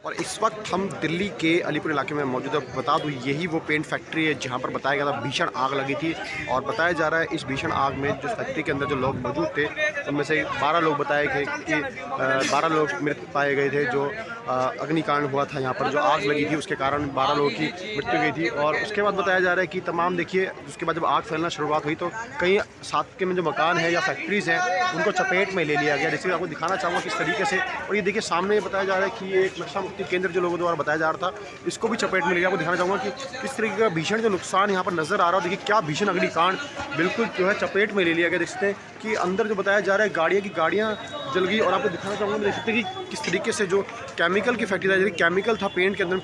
और इस वक्त हम दिल्ली के अलीपुर इलाके में मौजूद है। बता दूं यही वो पेंट फैक्ट्री है जहां पर बताया गया था भीषण आग लगी थी। और बताया जा रहा है इस भीषण आग में जो फैक्ट्री के अंदर जो लोग मौजूद थे उनमें से 12 लोग बताए गए कि 12 लोग मृत पाए गए थे। जो अग्निकांड हुआ था यहाँ पर जो आग लगी थी उसके कारण 12 लोगों की मृत्यु गई थी। और उसके बाद बताया जा रहा है कि तमाम देखिए उसके बाद जब आग फैलना शुरुआत हुई तो कई साथ के में जो मकान है या फैक्ट्रीज़ हैं उनको चपेट में ले लिया गया। जैसे आपको दिखाना चाहूँगा किस तरीके से। और ये देखिए सामने बताया जा रहा है कि ये एक नक्शा मुक्ति केंद्र जो लोगों द्वारा बताया जा रहा था इसको भी चपेट में लिया। आपको दिखाना चाहूँगा कि किस तरीके का भीषण जो नुकसान यहाँ पर नजर आ रहा है। देखिए क्या भीषण अग्निकांड बिल्कुल जो है चपेट में ले लिया गया। देख सकते हैं कि अंदर जो बताया जा रहा है गाड़ियाँ जल गई। और आपको दिखाना चाहूँगा देख सकते हैं कि किस तरीके से जो केमिकल की फैक्ट्री था, केमिकल था पेंट के अंदर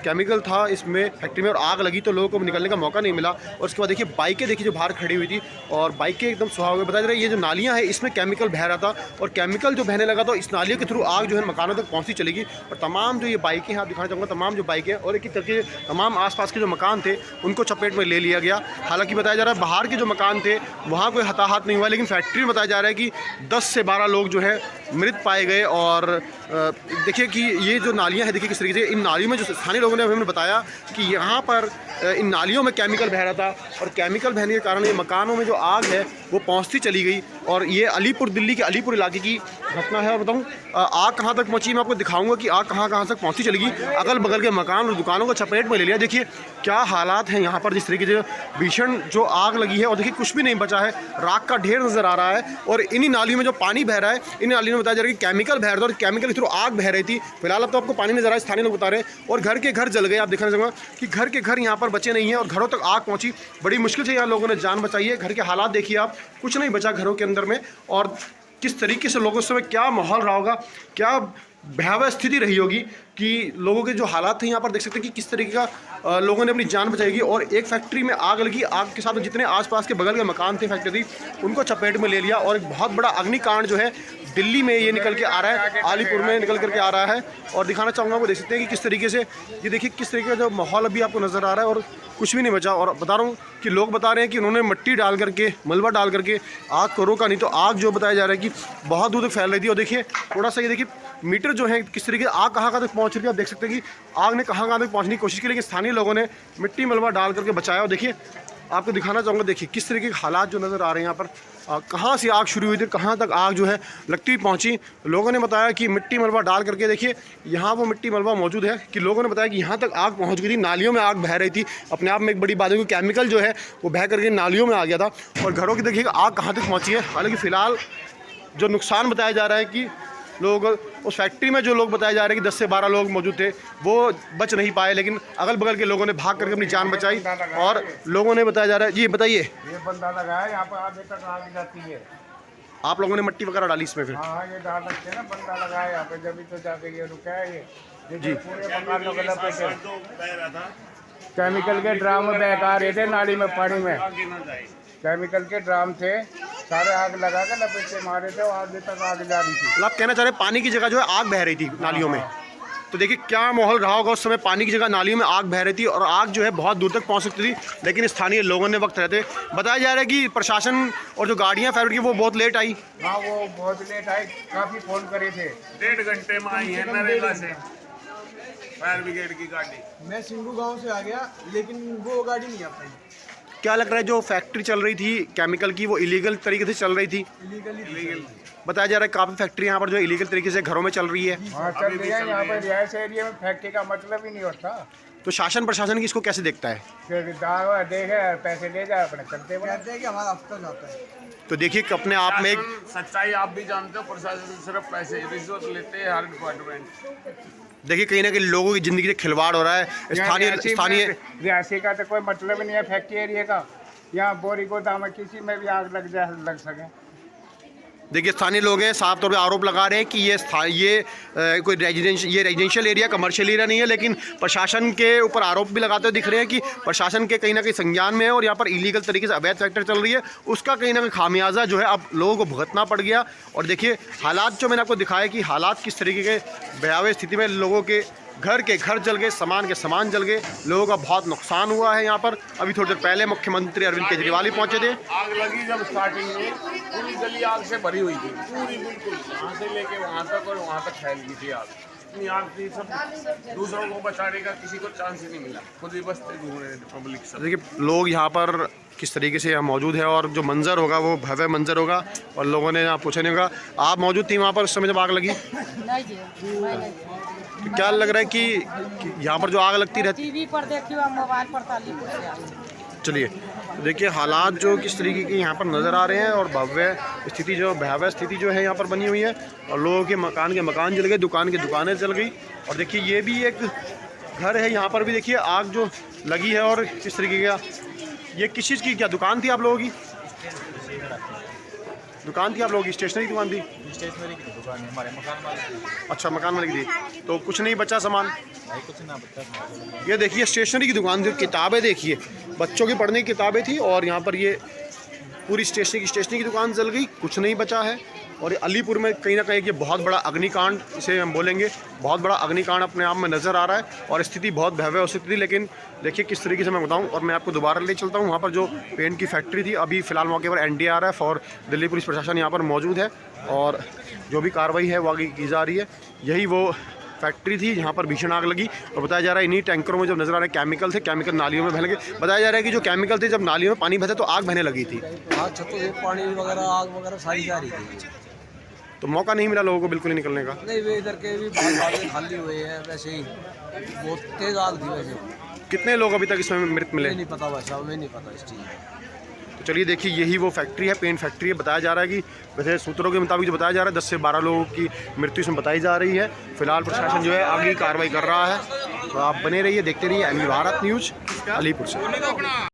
केमिकल था इसमें फैक्ट्री में और आग लगी तो लोगों को निकलने का मौका नहीं मिला। और उसके बाद देखिए बाइकें देखिए जो बाहर खड़ी हुई थी और बाइकें एकदम सुहा हुए। बताया जा रहा है ये जो नालियाँ हैं इसमें केमिकल बह रहा था और केमिकल जो बहने लगा तो इस नालियों के थ्रू आग जो है मकानों तक पहुँचती चलेगी। और तमाम जो ये बाइकें हैं आप दिखाना चाहूँगा तमाम जो बाइकें और एक तरीके तमाम आसपास के जो मकान थे उनको चपेट में ले लिया गया। हालांकि बताया जा रहा है बाहर के जो मकान थे वहाँ कोई हताहत नहीं हुआ, लेकिन फैक्ट्री में बताया जा रहा है कि 10 से 12 लोग जो है मृत पाए गए। और देखिए कि ये जो नालियाँ हैं देखिए किस तरीके से इन नालियों में जो स्थानीय लोगों ने हमें बताया कि यहाँ पर इन नालियों में केमिकल बह रहा था और केमिकल बहने के कारण ये मकानों में जो आग है वो पहुँचती चली गई। और ये अलीपुर दिल्ली के अलीपुर इलाके की घटना है। और बताऊँ आग कहाँ तक पहुँची मैं आपको दिखाऊंगा कि आग कहाँ तक पहुँचती चलेगी। अगल बगल के मकान और दुकानों को चपेट में ले लिया। देखिए क्या हालात हैं यहाँ पर जिस तरीके से भीषण जो आग लगी है। और देखिए कुछ भी नहीं बचा है, राख का ढेर नज़र आ रहा है। और इन्हीं नालियों में जो पानी बह रहा है इन नालियों में बताया जा रहा है कि केमिकल बह रहा था और केमिकल के थ्रू आग बह रही थी। फिलहाल अब तो आपको पानी नजर आ रहा है, स्थानीय लोग बता रहे हैं। और घर के घर जल गए। आप दिखाना चाहूँगा कि घर के घर यहाँ पर बचे नहीं हैं और घरों तक आग पहुँची। बड़ी मुश्किल से यहाँ लोगों ने जान बचाई है। घर के हालात देखिए आप, कुछ नहीं बचा घरों के अंदर में। और किस तरीके से लोगों उस समय क्या माहौल रहा होगा, क्या भयावह स्थिति रही होगी कि लोगों के जो हालात थे यहाँ पर देख सकते हैं कि किस तरीके का लोगों ने अपनी जान बचाई। और एक फैक्ट्री में आग लगी, आग के साथ जितने आसपास के बगल के मकान थे फैक्ट्री उनको चपेट में ले लिया। और एक बहुत बड़ा अग्निकांड जो है दिल्ली में ये निकल के आ रहा है, अलीपुर में निकल करके आ रहा है। और दिखाना चाहूँगा वो देख सकते हैं कि किस तरीके से ये देखिए किस तरीके का जो माहौल अभी आपको नज़र आ रहा है और कुछ भी नहीं बचा। और बता रहा हूँ कि लोग बता रहे हैं कि उन्होंने मिट्टी डाल करके मलबा डाल करके आग को रोका, नहीं तो आग जो बताया जा रहा है कि बहुत दूर तक फैल रही थी। और देखिए थोड़ा सा ये देखिए मीटर जो है किस तरीके आग कहाँ तक पहुँच रही है। आप देख सकते हैं कि आग ने कहाँ तक पहुँचने की कोशिश की, लेकिन स्थानीय लोगों ने मिट्टी मलबा डाल करके बचाया। और देखिए आपको दिखाना चाहूँगा देखिए किस तरीके के हालात जो नज़र आ रहे हैं यहाँ पर। कहाँ से आग शुरू हुई थी, कहाँ तक आग जो है लगती हुई पहुँची। लोगों ने बताया कि मिट्टी मलबा डाल करके देखिए यहाँ वो मिट्टी मलबा मौजूद है कि लोगों ने बताया कि यहाँ तक आग पहुँच गई थी। नालियों में आग बह रही थी, अपने आप में एक बड़ी बात है कि केमिकल जो है वो बह करके नालियों में आ गया था। और घरों की देखिए आग कहाँ तक पहुँची है। हालाँकि फ़िलहाल जो नुकसान बताया जा रहा है कि लोग उस फैक्ट्री में जो लोग बताया जा रहे हैं कि 10 से 12 लोग मौजूद थे वो बच नहीं पाए, लेकिन अगल बगल के लोगों ने भाग करके अपनी जान बचाई। और लोगों ने बताया जा रहा है जी बताइए ये बंदा लगा है यहाँ पर आगे तक आग जाती है। आप लोगों ने मिट्टी वगैरह डाली इसमें फिर? हाँ ये डाल रखते हैं ना, बंदा लगा है यहाँ पे जब तो जाके ये रुका है ये जी। पूरे मकानों के लपेटे केमिकल के ड्राम बह आ रहे थे नाली में, पानी में केमिकल के ड्राम थे, सारे आग लगा के लपेटे मारे थे और आगे तक आग जा रही थी। मतलब आप कहना चाह रहे हैं पानी की जगह जो है आग बह रही थी नालियों में। तो देखिए क्या माहौल रहा होगा उस समय, पानी की जगह नालियों में आग बह रही थी और आग जो है बहुत दूर तक पहुंच सकती थी, लेकिन स्थानीय लोगों ने वक्त रहते बताया जा रहा है कि प्रशासन और जो गाड़ियां फायर की वो बहुत लेट आई। हाँ वो बहुत लेट आई, काफ़ी फ़ोन करे थे। 1.5 घंटे में आई है नरेगा से फायर ब्रिगेड की गाड़ी। मैं सिंगू गांव से आ गया लेकिन वो गाड़ी नहीं आ पाई। क्या लग रहा है जो फैक्ट्री चल रही थी केमिकल की वो इलीगल तरीके से चल रही थी? इलीगली बताया जा रहा है काफ़ी फैक्ट्री यहाँ पर जो इलीगल तरीके से घरों में चल रही है। हाँ चल रही है, यहाँ पर रिहायश एरिया में फैक्ट्री का मतलब ही नहीं होता। तो शासन प्रशासन की इसको कैसे देखता है? फिर दावा देखे पैसे ले जाए अपने चलते बने। कहते हैं कि हमारा हफ्ता जाता है। तो देखिए कि अपने आप में एक सच्चाई आप भी जानते हो, प्रशासन सिर्फ पैसे रिश्वत लेते हैं हर डिपार्टमेंट। देखिए कहीं ना कहीं लोगों की ज़िंदगी से खिलवाड़ हो रहा है। स्थानीय रिहायशी का तो कोई मतलब ही नहीं है फैक्ट्री एरिया का। यहाँ बोरी गोदाम में किसी में भी आग लग जाए लग सके। देखिए स्थानीय लोग हैं साफ तौर पे आरोप लगा रहे हैं कि ये कोई रेजिडेंशियल एरिया कमर्शियल एरिया नहीं है, लेकिन प्रशासन के ऊपर आरोप भी लगाते हुए दिख रहे हैं कि प्रशासन के कहीं ना कहीं संज्ञान में है और यहाँ पर इलीगल तरीके से अवैध फैक्ट्री चल रही है। उसका कहीं ना कहीं खामियाजा जो है अब लोगों को भुगतना पड़ गया। और देखिए हालात जो मैंने आपको दिखाया कि हालात किस तरीके के भयावह स्थिति में लोगों के घर के घर जल गए, सामान के सामान जल गए, लोगों का बहुत नुकसान हुआ है यहाँ पर। अभी थोड़ी देर पहले मुख्यमंत्री अरविंद केजरीवाल ही पहुँचे थे। आग लगी जब स्टार्टिंग में पूरी गली आग से भरी हुई थी, पूरी बिल्कुल यहाँ से लेके वहाँ तक और वहाँ तक फैल गई थी आग। इतनी आग थी, सब दूसरों को बचाने का किसी को चांस ही नहीं मिला, खुद ही बचते घूम रहे थे पब्लिक सब। देखिए लोग यहाँ पर किस तरीके से यहाँ मौजूद है और जो मंजर होगा वो भव्य मंजर होगा और लोगों ने यहाँ पूछा नहीं होगा। आप मौजूद थी वहाँ पर उस समय जब आग लगी? नहीं जी, मैं नहीं थी। तो क्या लग रहा है कि यहाँ पर जो आग लगती रहती? टीवी पर देखियो, मोबाइल पर तालीपुर से आई। चलिए तो देखिए हालात जो किस तरीके के यहाँ पर नज़र आ रहे हैं और भव्य स्थिति जो है यहाँ पर बनी हुई है और लोगों के मकान जल गए, दुकान की दुकानें जल गई। और देखिए ये भी एक घर है, यहाँ पर भी देखिए आग जो लगी है और किस तरीके का। ये किस चीज़ की क्या दुकान थी आप लोगों की? दुकान थी आप लोगों की, स्टेशनरी की दुकान थी? स्टेशनरी की दुकान है हमारे मकान वाले की। अच्छा, मकान वाले की थी। तो कुछ नहीं बचा सामान? भाई कुछ ना बच्चा। ये देखिए स्टेशनरी की दुकान थी, किताबें देखिए, बच्चों की पढ़ने की किताबें थी और यहाँ पर ये पूरी स्टेशनरी की दुकान जल गई, कुछ नहीं बचा है। और ये अलीपुर में कहीं ना कहीं ये बहुत बड़ा अग्निकांड, इसे हम बोलेंगे बहुत बड़ा अग्निकांड अपने आप में नज़र आ रहा है और स्थिति बहुत भयावह स्थिति थी। लेकिन देखिए किस तरीके से मैं बताऊं और मैं आपको दोबारा ले चलता हूं वहां पर जो पेंट की फैक्ट्री थी। अभी फ़िलहाल मौके पर NDRF और दिल्ली पुलिस प्रशासन यहाँ पर मौजूद है और जो भी कार्रवाई है वो आगे की जा रही है। यही वो फैक्ट्री थी जहाँ पर भीषण आग लगी और बताया जा रहा है इन्हीं टैंकरों में जो नज़र आ रहे केमिकल थे, केमिकल नालियों में बह गए। बताया जा रहा है कि जो केमिकल थे जब नालियों में पानी बहता तो आग बहने लगी थी। हाँ, छतों से पानी वगैरह आग वगैरह सारी जा रही थी। तो मौका नहीं मिला लोगों को बिल्कुल ही निकलने का? नहीं, वे इधर के भी बहुत आगे खाली हुए हैं, वैसे ही बहुत तेज आग थी। वैसे कितने लोग अभी तक इसमें मृत मिले? नहीं पता वैसा, हमें नहीं पता इस चीज़। तो चलिए देखिए यही वो फैक्ट्री है, पेंट फैक्ट्री है। बताया जा रहा है कि वैसे सूत्रों के मुताबिक जो बताया जा रहा है 10 से 12 लोगों की मृत्यु इसमें बताई जा रही है। फिलहाल प्रशासन जो है आगे की कार्रवाई कर रहा है। तो आप बने रहिए, देखते रहिए MB भारत न्यूज़ अलीपुर से।